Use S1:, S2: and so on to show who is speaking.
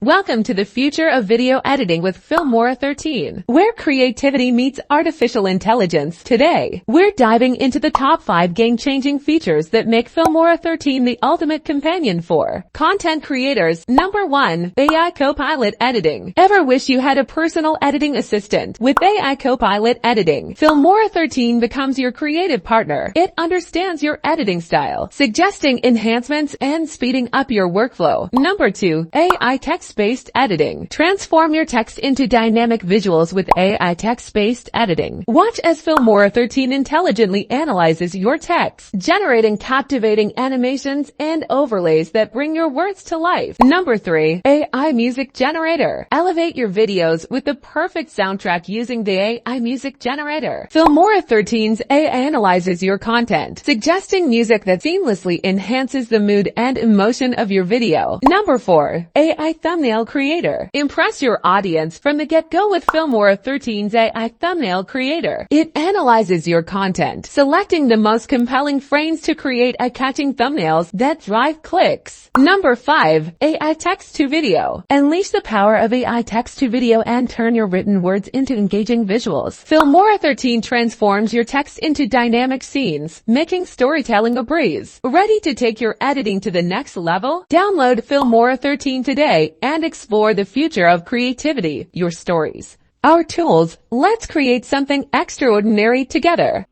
S1: Welcome to the future of video editing with Filmora 13, where creativity meets artificial intelligence. Today, we're diving into the top 5 game-changing features that make Filmora 13 the ultimate companion for content creators. Number 1. AI Copilot Editing. Ever wish you had a personal editing assistant? With AI Copilot Editing, Filmora 13 becomes your creative partner. It understands your editing style, suggesting enhancements and speeding up your workflow. Number 2. AI Text-Based Editing. Transform your text into dynamic visuals with AI text-based editing. Watch as Filmora 13 intelligently analyzes your text, generating captivating animations and overlays that bring your words to life. Number 3. AI Music Generator. Elevate your videos with the perfect soundtrack using the AI Music Generator. Filmora 13's AI analyzes your content, suggesting music that seamlessly enhances the mood and emotion of your video. Number 4. AI Thumbnail Creator. Impress your audience from the get-go with Filmora 13's AI Thumbnail Creator. It analyzes your content, selecting the most compelling frames to create eye-catching thumbnails that drive clicks. Number 5. AI Text-to-Video. Unleash the power of AI text-to-video and turn your written words into engaging visuals. Filmora 13 transforms your text into dynamic scenes, making storytelling a breeze. Ready to take your editing to the next level? Download Filmora 13 today and explore the future of creativity, your stories, our tools. Let's create something extraordinary together.